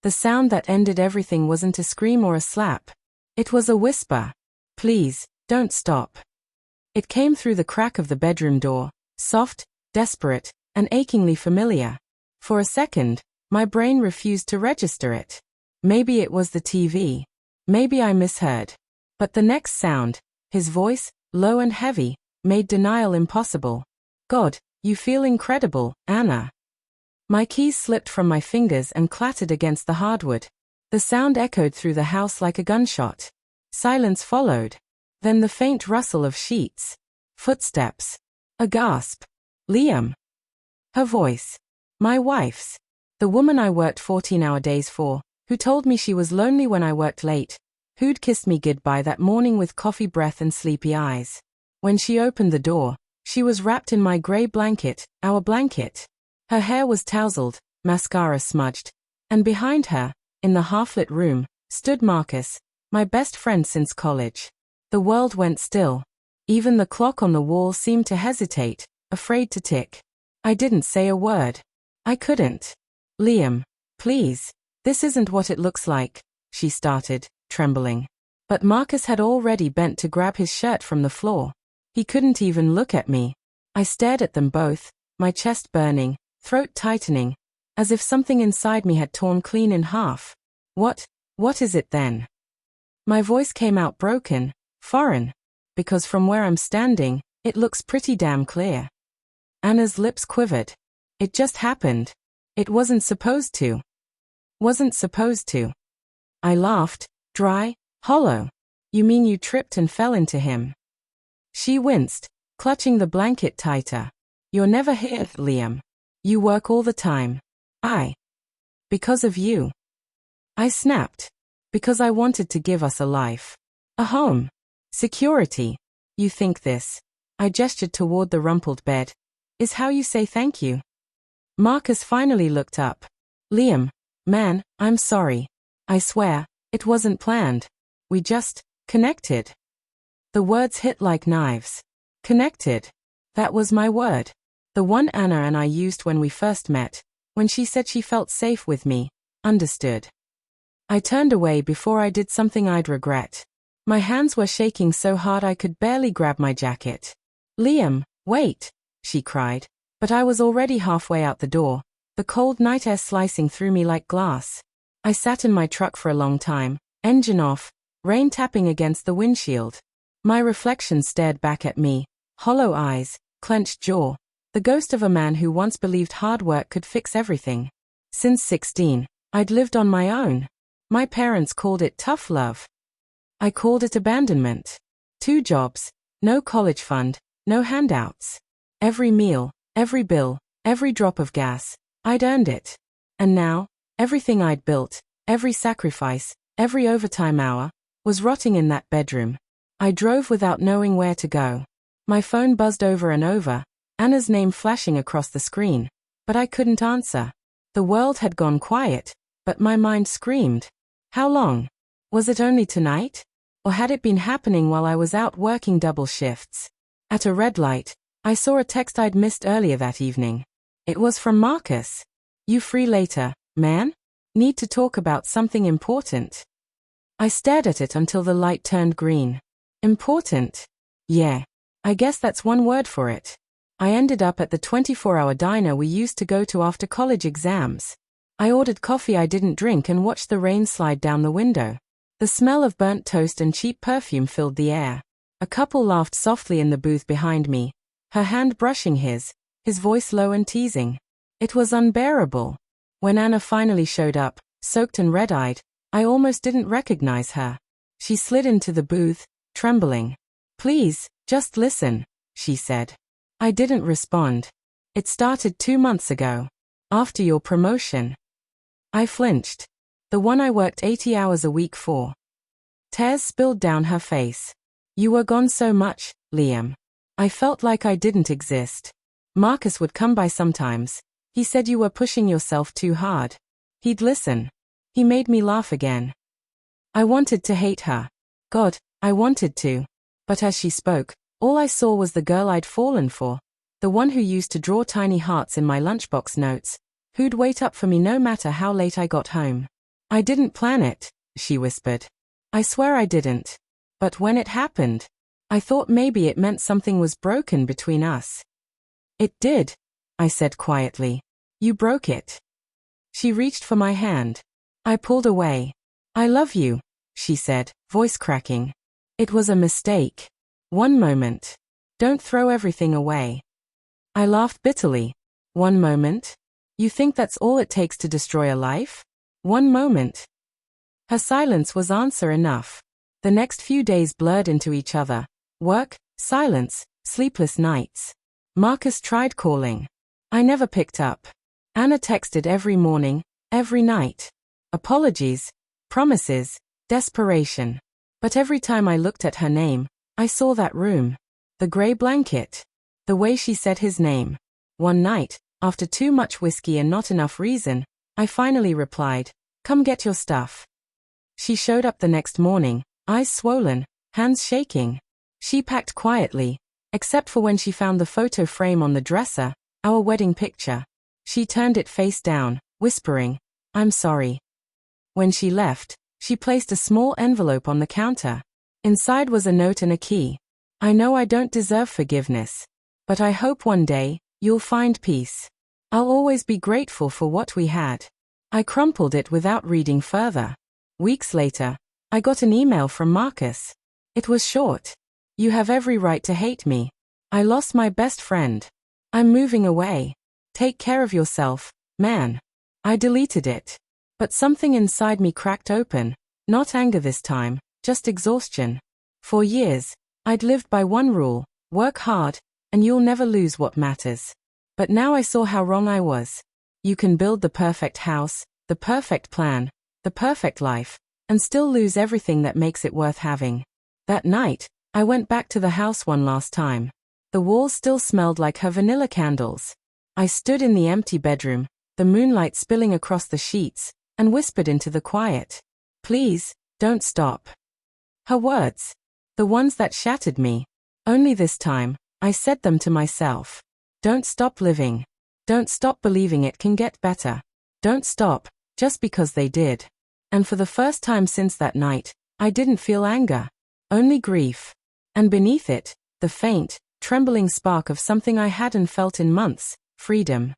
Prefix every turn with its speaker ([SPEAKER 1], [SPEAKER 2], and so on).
[SPEAKER 1] The sound that ended everything wasn't a scream or a slap. It was a whisper. Please, don't stop. It came through the crack of the bedroom door, soft, desperate, and achingly familiar. For a second, my brain refused to register it. Maybe it was the TV. Maybe I misheard. But the next sound, his voice, low and heavy, made denial impossible. God, you feel incredible, Anna. My keys slipped from my fingers and clattered against the hardwood. The sound echoed through the house like a gunshot. Silence followed. Then the faint rustle of sheets. Footsteps. A gasp. Liam. Her voice. My wife's. The woman I worked 14-hour days for, who told me she was lonely when I worked late, who'd kissed me goodbye that morning with coffee breath and sleepy eyes. When she opened the door, she was wrapped in my gray blanket, our blanket. Her hair was tousled, mascara smudged, and behind her, in the half-lit room, stood Marcus, my best friend since college. The world went still. Even the clock on the wall seemed to hesitate, afraid to tick. I didn't say a word. I couldn't. Liam, please, this isn't what it looks like, she started, trembling. But Marcus had already bent to grab his shirt from the floor. He couldn't even look at me. I stared at them both, my chest burning, throat tightening, as if something inside me had torn clean in half. What is it then? My voice came out broken, foreign, because from where I'm standing, it looks pretty damn clear. Anna's lips quivered. It just happened. It wasn't supposed to. Wasn't supposed to. I laughed, dry, hollow. You mean you tripped and fell into him? She winced, clutching the blanket tighter. You're never here, Liam. You work all the time. Because of you. I snapped. Because I wanted to give us a life. A home. Security. You think this, I gestured toward the rumpled bed, is how you say thank you? Marcus finally looked up. Liam, man, I'm sorry. I swear, it wasn't planned. We just connected. The words hit like knives. Connected. That was my word. The one Anna and I used when we first met, when she said she felt safe with me, understood. I turned away before I did something I'd regret. My hands were shaking so hard I could barely grab my jacket. Liam, wait, she cried. But I was already halfway out the door, the cold night air slicing through me like glass. I sat in my truck for a long time, engine off, rain tapping against the windshield. My reflection stared back at me, hollow eyes, clenched jaw, the ghost of a man who once believed hard work could fix everything. Since 16, I'd lived on my own. My parents called it tough love. I called it abandonment. 2 jobs, no college fund, no handouts. Every meal, every bill, every drop of gas, I'd earned it. And now, everything I'd built, every sacrifice, every overtime hour, was rotting in that bedroom. I drove without knowing where to go. My phone buzzed over and over, Anna's name flashing across the screen, but I couldn't answer. The world had gone quiet, but my mind screamed. How long? Was it only tonight? Or had it been happening while I was out working double shifts? At a red light, I saw a text I'd missed earlier that evening. It was from Marcus. You free later, man? Need to talk about something important. I stared at it until the light turned green. Important? Yeah. I guess that's one word for it. I ended up at the 24-hour diner we used to go to after college exams. I ordered coffee I didn't drink and watched the rain slide down the window. The smell of burnt toast and cheap perfume filled the air. A couple laughed softly in the booth behind me, her hand brushing his voice low and teasing. It was unbearable. When Anna finally showed up, soaked and red-eyed, I almost didn't recognize her. She slid into the booth, trembling. Please, just listen, she said. I didn't respond. It started 2 months ago. After your promotion. I flinched. The one I worked 80 hours a week for. Tears spilled down her face. You were gone so much, Liam. I felt like I didn't exist. Marcus would come by sometimes. He said you were pushing yourself too hard. He'd listen. He made me laugh again. I wanted to hate her. God, I wanted to. But as she spoke, all I saw was the girl I'd fallen for. The one who used to draw tiny hearts in my lunchbox notes. Who'd wait up for me no matter how late I got home. I didn't plan it, she whispered. I swear I didn't. But when it happened, I thought maybe it meant something was broken between us. It did, I said quietly. You broke it. She reached for my hand. I pulled away. I love you, she said, voice cracking. It was a mistake. One moment. Don't throw everything away. I laughed bitterly. One moment? You think that's all it takes to destroy a life? One moment. Her silence was answer enough. The next few days blurred into each other. Work, silence, sleepless nights. Marcus tried calling. I never picked up. Anna texted every morning, every night. Apologies, promises, desperation. But every time I looked at her name, I saw that room. The gray blanket. The way she said his name. One night, after too much whiskey and not enough reason, I finally replied, "Come get your stuff." She showed up the next morning, eyes swollen, hands shaking. She packed quietly, except for when she found the photo frame on the dresser, our wedding picture. She turned it face down, whispering, "I'm sorry." When she left, she placed a small envelope on the counter. Inside was a note and a key. I know I don't deserve forgiveness. But I hope one day, you'll find peace. I'll always be grateful for what we had. I crumpled it without reading further. Weeks later, I got an email from Marcus. It was short. You have every right to hate me. I lost my best friend. I'm moving away. Take care of yourself, man. I deleted it. But something inside me cracked open. Not anger this time, just exhaustion. For years, I'd lived by one rule, work hard, and you'll never lose what matters. But now I saw how wrong I was. You can build the perfect house, the perfect plan, the perfect life, and still lose everything that makes it worth having. That night, I went back to the house one last time. The walls still smelled like her vanilla candles. I stood in the empty bedroom, the moonlight spilling across the sheets, and whispered into the quiet. Please, don't stop. Her words. The ones that shattered me. Only this time, I said them to myself. Don't stop living. Don't stop believing it can get better. Don't stop, just because they did. And for the first time since that night, I didn't feel anger. Only grief. And beneath it, the faint, trembling spark of something I hadn't felt in months, freedom.